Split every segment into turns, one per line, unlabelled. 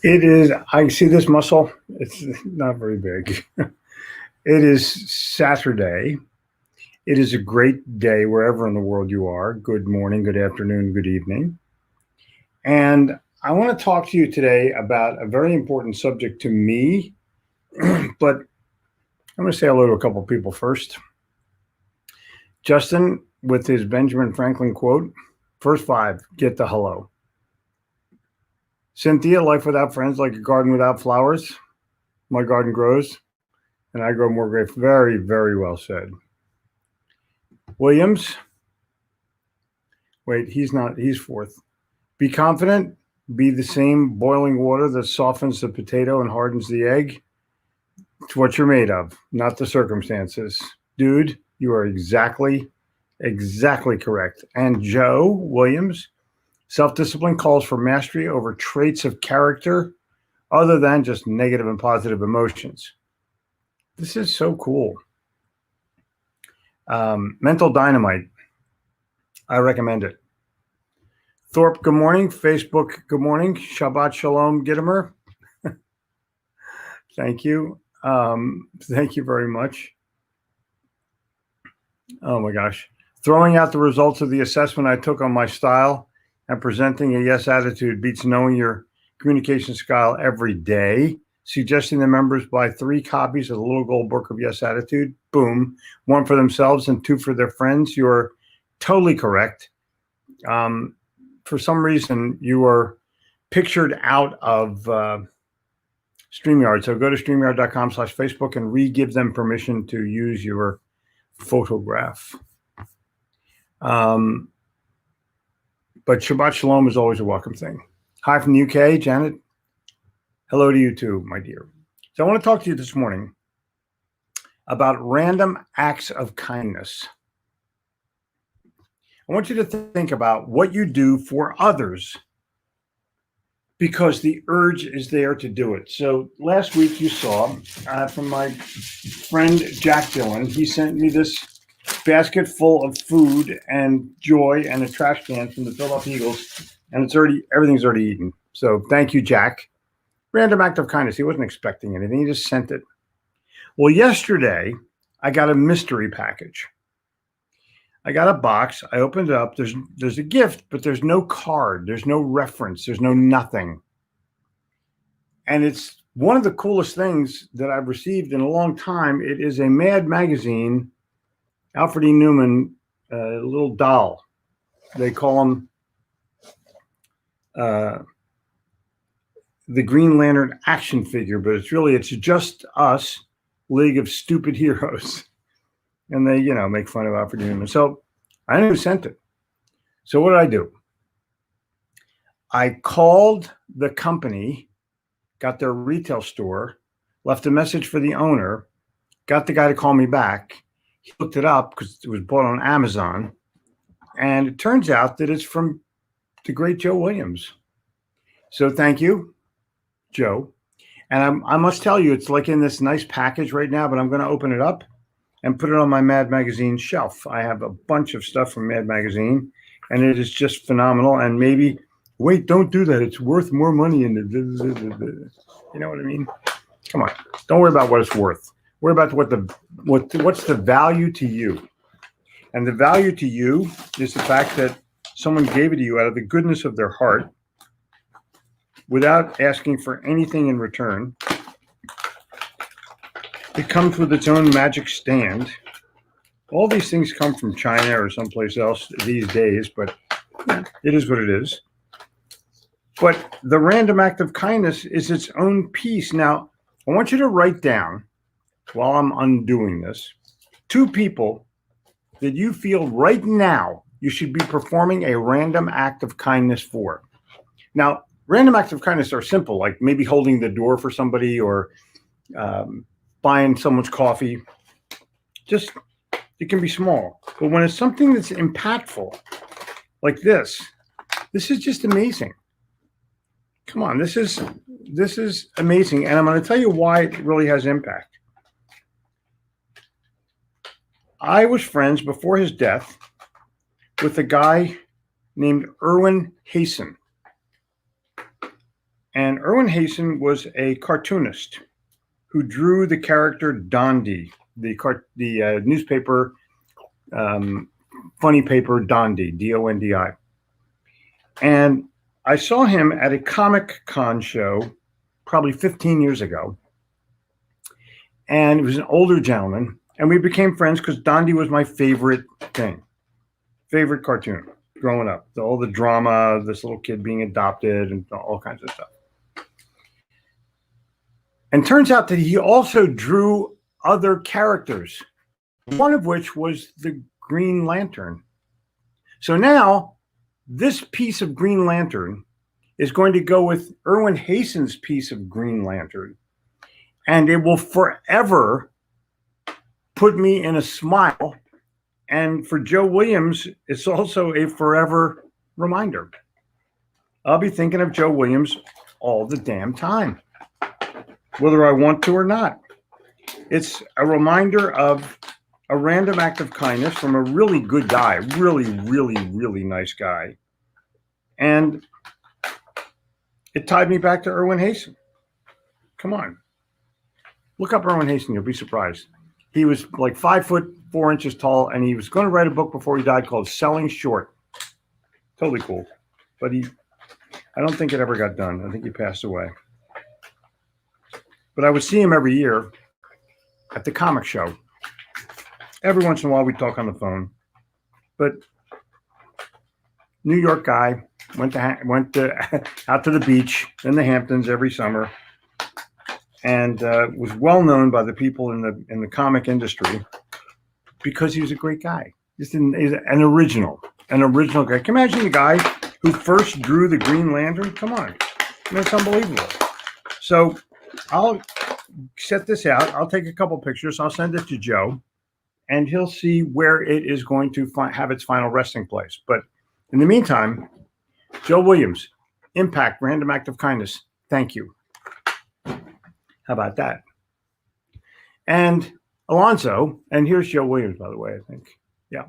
It is, I see this muscle. It's not very big. It is Saturday. It is a great day wherever in the world you are. Good morning, good afternoon, good evening. And I want to talk to you today about a very important subject to me, but I'm going to say hello to a couple of people first. Justin, with his Benjamin Franklin quote, first five, get the hello. Cynthia, life without friends, like a garden without flowers. My garden grows, and I grow more grapes. Very, very well said. Williams, wait, he's fourth. Be confident, be the same boiling water that softens the potato and hardens the egg. It's what you're made of, not the circumstances. Dude, you are exactly correct. And Joe Williams, self-discipline calls for mastery over traits of character other than just negative and positive emotions. This is so cool. Mental Dynamite. I recommend it. Thorpe, good morning. Facebook, good morning. Shabbat Shalom, Gittimer. Thank you. Thank you very much. Oh my gosh. Throwing out the results of the assessment I took on my style and presenting a yes attitude beats knowing your communication style every day. Suggesting the members buy 3 copies of the Little Gold Book of Yes Attitude. Boom. 1 for themselves and 2 for their friends. You're totally correct. For some reason, you are pictured out of StreamYard. So go to StreamYard.com/Facebook and give them permission to use your photograph. But Shabbat Shalom is always a welcome thing. Hi from the UK, Janet. Hello to you too, my dear. So I want to talk to you this morning about random acts of kindness. I want you to think about what you do for others because the urge is there to do it. So last week you saw from my friend Jack Dillon, he sent me this basket full of food and joy and a trash can from the Philadelphia Eagles, and everything's already eaten. So thank you, Jack. Random act of kindness. He wasn't expecting anything. He just sent it. Well, yesterday I got a mystery package. I got a box. I opened it up. There's a gift, but there's no card. There's no reference. There's no nothing. And it's one of the coolest things that I've received in a long time. It is a Mad Magazine, Alfred E. Newman, little doll. They call him the Green Lantern action figure, but it's just us, League of Stupid Heroes. And they, make fun of Alfred E. Newman. So I knew who sent it. So what did I do? I called the company, got their retail store, left a message for the owner, got the guy to call me back. He looked it up because it was bought on Amazon. And it turns out that it's from the great Joe Williams. So thank you, Joe. And I must tell you, it's like in this nice package right now, but I'm going to open it up and put it on my Mad Magazine shelf. I have a bunch of stuff from Mad Magazine, and it is just phenomenal. And maybe, wait, don't do that. It's worth more money. You know what I mean? Come on. Don't worry about what it's worth. Worry about what's the value to you. And the value to you is the fact that someone gave it to you out of the goodness of their heart without asking for anything in return. It comes with its own magic stand. All these things come from China or someplace else these days, but it is what it is. But the random act of kindness is its own piece. Now, I want you to write down, while I'm undoing this, 2 people that you feel right now you should be performing a random act of kindness for. Now, random acts of kindness are simple, like maybe holding the door for somebody or buying someone's coffee. Just, it can be small. But when it's something that's impactful, like this is just amazing. Come on, this is amazing. And I'm going to tell you why it really has impact. I was friends before his death with a guy named Erwin Hasen. And Erwin Hasen was a cartoonist who drew the character Dondi, the newspaper funny paper Dondi, Dondi. And I saw him at a Comic Con show probably 15 years ago. And he was an older gentleman. And we became friends because Dondi was my favorite cartoon growing up. All the drama, this little kid being adopted and all kinds of stuff. And turns out that he also drew other characters, one of which was the Green Lantern. So now this piece of Green Lantern is going to go with Erwin Hasen's piece of Green Lantern, and it will forever put me in a smile. And for Joe Williams, it's also a forever reminder. I'll be thinking of Joe Williams all the damn time, whether I want to or not. It's a reminder of a random act of kindness from a really good guy, really, really, really nice guy. And it tied me back to Erwin Hasen. Come on. Look up Erwin Hasen. You'll be surprised. He was like 5'4" tall, and he was going to write a book before he died called Selling Short. Totally cool. But I don't think it ever got done. I think he passed away. But I would see him every year at the comic show. Every once in a while, we'd talk on the phone. But New York guy, went out to the beach in the Hamptons every summer, and was well known by the people in the comic industry because he was a great guy. He's an original guy. Can you imagine the guy who first drew the Green Lantern? Come on, that's unbelievable. So I'll set this out. I'll take a couple pictures. I'll send it to Joe, and he'll see where it is going to have its final resting place. But in the meantime, Joe Williams, Impact, Random Act of Kindness. Thank you. How about that? And Alonzo, and here's Joe Williams, by the way, I think. Yeah.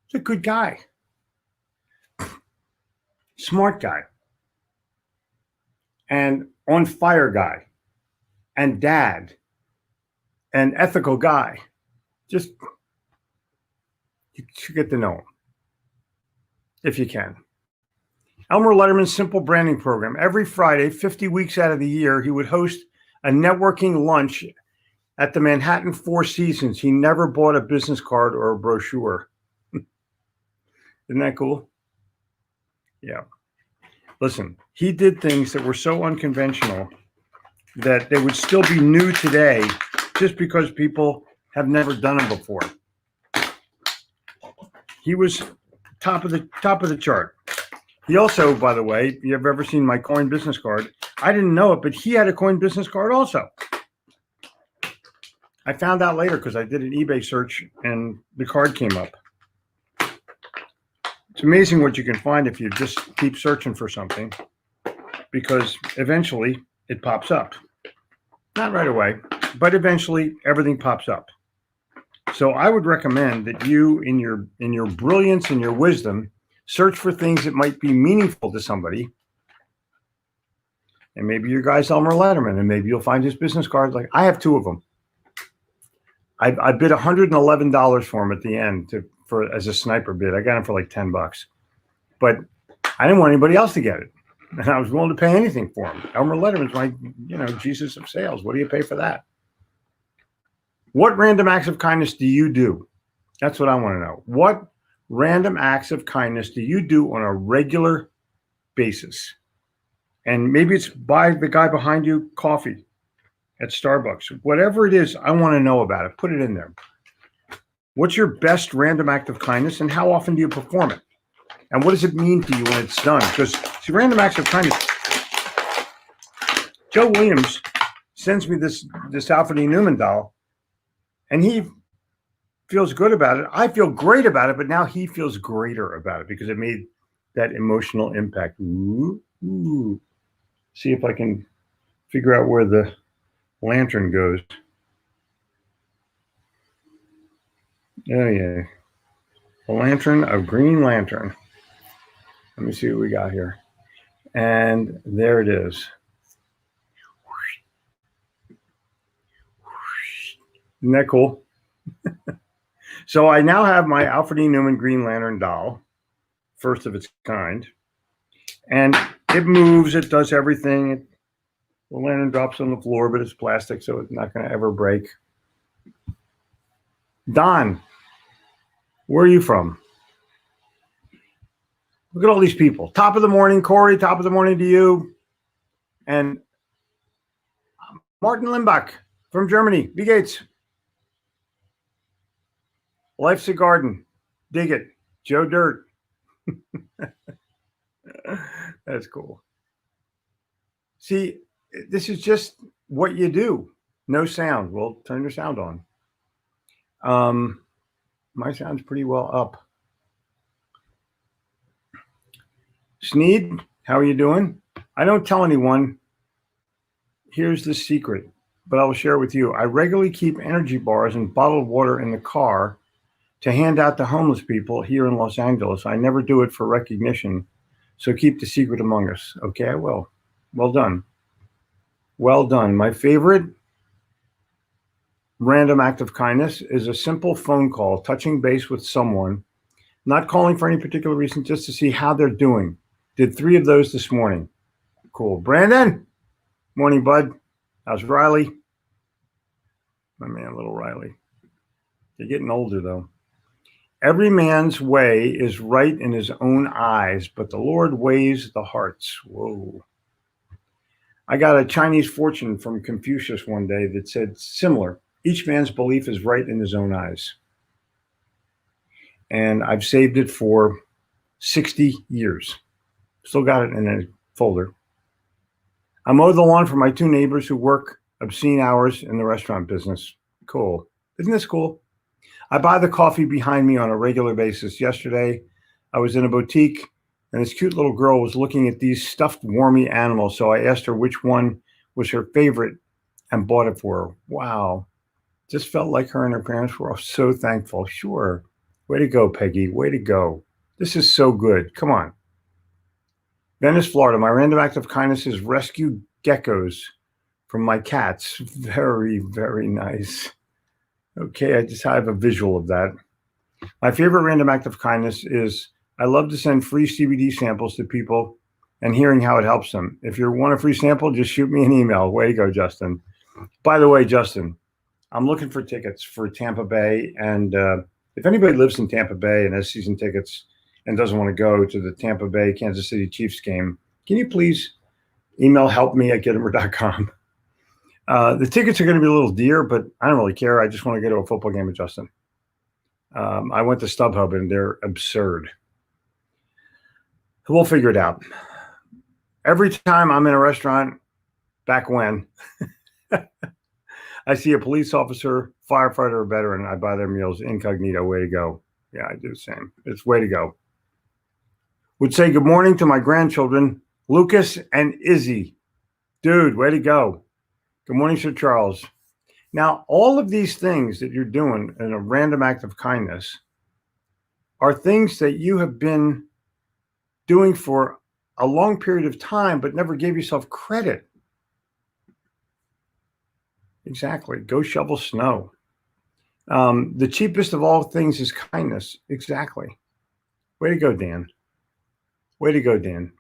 He's a good guy. Smart guy. And on fire guy. And dad. And ethical guy. Just, you should get to know him. If you can. Elmer Letterman's Simple Branding Program. Every Friday, 50 weeks out of the year, he would host a networking lunch at the Manhattan Four Seasons. He never bought a business card or a brochure. Isn't that cool? Yeah. Listen, he did things that were so unconventional that they would still be new today just because people have never done them before. He was top of the chart. He also, by the way, if you've ever seen my coin business card, I didn't know it, but he had a coin business card also. I found out later because I did an eBay search and the card came up. It's amazing what you can find if you just keep searching for something, because eventually it pops up. Not right away, but eventually everything pops up. So I would recommend that you, in your brilliance and your wisdom, search for things that might be meaningful to somebody. And maybe your guy's Elmer Letterman, and maybe you'll find his business cards. Like, I have two of them. I bid $111 for him at the end as a sniper bid. I got him for like $10, but I didn't want anybody else to get it, and I was willing to pay anything for him. Elmer Letterman's my, Jesus of sales. What do you pay for that? What random acts of kindness do you do? That's what I want to know. What random acts of kindness do you do on a regular basis? And maybe it's buy the guy behind you coffee at Starbucks. Whatever it is, I want to know about it. Put it in there. What's your best random act of kindness, and how often do you perform it? And what does it mean to you when it's done? Because, see, random acts of kindness. Joe Williams sends me this Alfred E. Newman doll, and he feels good about it. I feel great about it, but now he feels greater about it because it made that emotional impact. Ooh. See if I can figure out where the lantern goes. Oh, yeah. The lantern of Green Lantern. Let me see what we got here. And there it is. Isn't that cool? So I now have my Alfred E. Neuman Green Lantern doll, first of its kind. And it moves, it does everything. The lantern drops on the floor, but it's plastic, so it's not going to ever break. Don, where are you from? Look at all these people. Top of the morning, Corey, top of the morning to you. And Martin Limbach from Germany. B. Gates. Life's a garden. Dig it. Joe Dirt. That's cool. See, this is just what you do. No sound. Well, turn your sound on. My sound's pretty well up. Sneed, how are you doing? I don't tell anyone. Here's the secret, but I will share it with you. I regularly keep energy bars and bottled water in the car to hand out to homeless people here in Los Angeles. I never do it for recognition, so keep the secret among us. Okay, I will. Well done. Well done. My favorite random act of kindness is a simple phone call, touching base with someone, not calling for any particular reason, just to see how they're doing. Did 3 of those this morning. Cool. Brandon, morning, bud. How's Riley? My man, little Riley. You're getting older, though. Every man's way is right in his own eyes, but the Lord weighs the hearts. Whoa. I got a Chinese fortune from Confucius one day that said similar. Each man's belief is right in his own eyes. And I've saved it for 60 years. Still got it in a folder. I mow the lawn for my 2 neighbors who work obscene hours in the restaurant business. Cool. Isn't this cool? I buy the coffee behind me on a regular basis. Yesterday, I was in a boutique, and this cute little girl was looking at these stuffed wormy animals. So I asked her which one was her favorite and bought it for her. Wow. Just felt like her and her parents were all so thankful. Sure. Way to go, Peggy. Way to go. This is so good. Come on. Venice, Florida. My random act of kindness is rescue geckos from my cats. Very, very nice. Okay, I just have a visual of that. My favorite random act of kindness is I love to send free CBD samples to people and hearing how it helps them. If you want a free sample, just shoot me an email. Way to go, Justin. By the way, Justin, I'm looking for tickets for Tampa Bay. And if anybody lives in Tampa Bay and has season tickets and doesn't want to go to the Tampa Bay Kansas City Chiefs game, can you please email helpme@gettimer.com? The tickets are going to be a little dear, but I don't really care. I just want to go to a football game with Justin. I went to StubHub and they're absurd. We'll figure it out. Every time I'm in a restaurant, back when, I see a police officer, firefighter, or veteran, I buy their meals incognito. Way to go. Yeah, I do the same. It's way to go. Would say good morning to my grandchildren, Lucas and Izzy. Dude, way to go. Good morning, Sir Charles. Now, all of these things that you're doing in a random act of kindness are things that you have been doing for a long period of time, but never gave yourself credit. Exactly. Go shovel snow. The cheapest of all things is kindness. Exactly. Way to go, Dan. Way to go, Dan.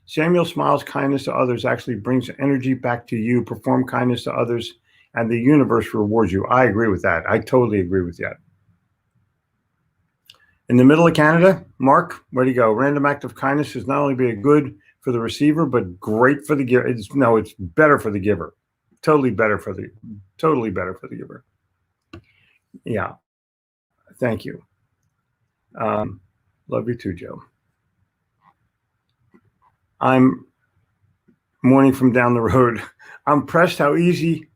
Samuel smiles. Kindness to others actually brings energy back to you. Perform kindness to others, and the universe rewards you. I agree with that. I totally agree with that. In the middle of Canada, Mark, way to go. Random act of kindness is not only be good for the receiver, but great for the giver. It's better for the giver. Totally better for the giver. Yeah. Thank you. Love you too, Joe. I'm morning from down the road. I'm impressed how easy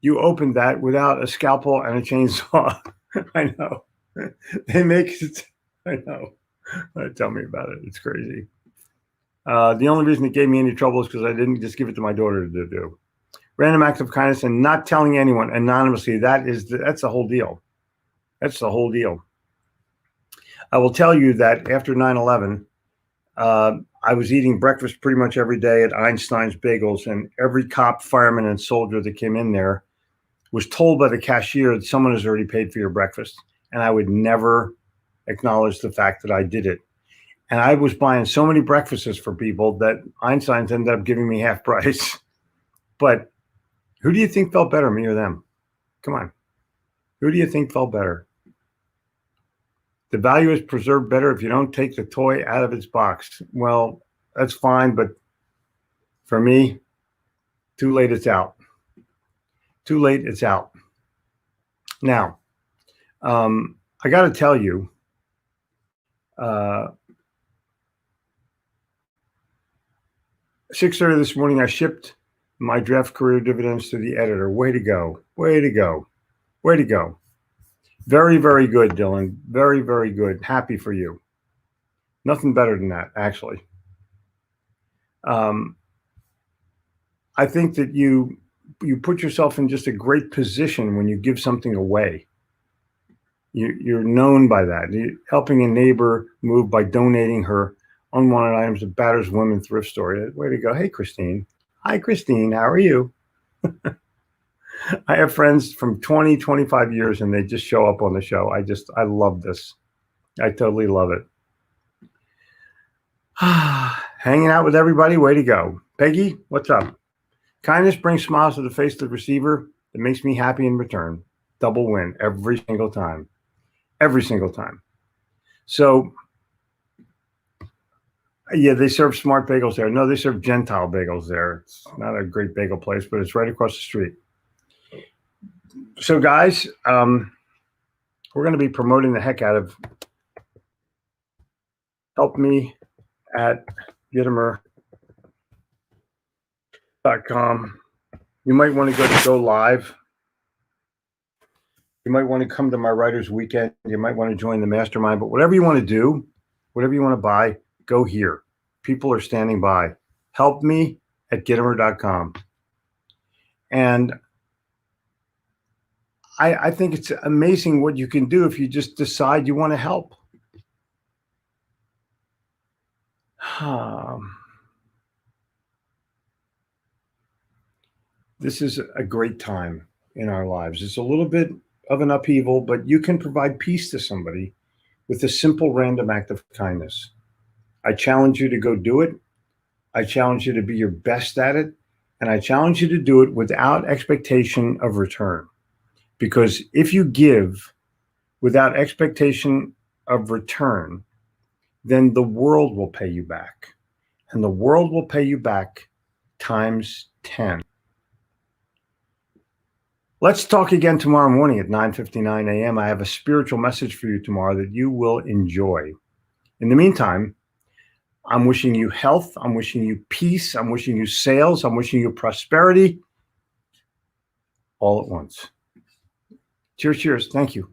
you opened that without a scalpel and a chainsaw. I know. They make it. I know. Tell me about it. It's crazy. The only reason it gave me any trouble is because I didn't just give it to my daughter to do. Random acts of kindness and not telling anyone anonymously. That's the whole deal. That's the whole deal. I will tell you that after 9/11, I I was eating breakfast pretty much every day at Einstein's Bagels, and every cop, fireman, and soldier that came in there was told by the cashier that someone has already paid for your breakfast. And I would never acknowledge the fact that I did it. And I was buying so many breakfasts for people that Einstein's ended up giving me half price. But who do you think felt better, me or them? Come on. Who do you think felt better? The value is preserved better if you don't take the toy out of its box. Well, that's fine, but for me, too late, it's out. Too late, it's out. Now, I got to tell you, 6:30 this morning, I shipped my draft career dividends to the editor. Way to go. Way to go. Way to go. Very, very good, Dylan. Very, very good. Happy for you. Nothing better than that, actually. I think that you put yourself in just a great position when you give something away. You're known by that. You're helping a neighbor move by donating her unwanted items to Batter's Women Thrift Store. Way to go. Hey, Christine. Hi, Christine. How are you? I have friends from 20, 25 years, and they just show up on the show. I love this. I totally love it. Hanging out with everybody. Way to go. Peggy, what's up? Kindness brings smiles to the face of the receiver. It makes me happy in return. Double win every single time. Every single time. So, yeah, they serve smart bagels there. No, they serve Gentile bagels there. It's not a great bagel place, but it's right across the street. So, guys, we're going to be promoting the heck out of Help Me at Gitomer.com. You might want to go live. You might want to come to my writer's weekend. You might want to join the mastermind. But whatever you want to do, whatever you want to buy, go here. People are standing by. Help me at Gitomer.com. And I think it's amazing what you can do if you just decide you want to help. This is a great time in our lives. It's a little bit of an upheaval, but you can provide peace to somebody with a simple random act of kindness. I challenge you to go do it. I challenge you to be your best at it. And I challenge you to do it without expectation of return. Because if you give without expectation of return, then the world will pay you back. And the world will pay you back times 10. Let's talk again tomorrow morning at 9:59 a.m. I have a spiritual message for you tomorrow that you will enjoy. In the meantime, I'm wishing you health. I'm wishing you peace. I'm wishing you sales. I'm wishing you prosperity all at once. Cheers, cheers. Thank you.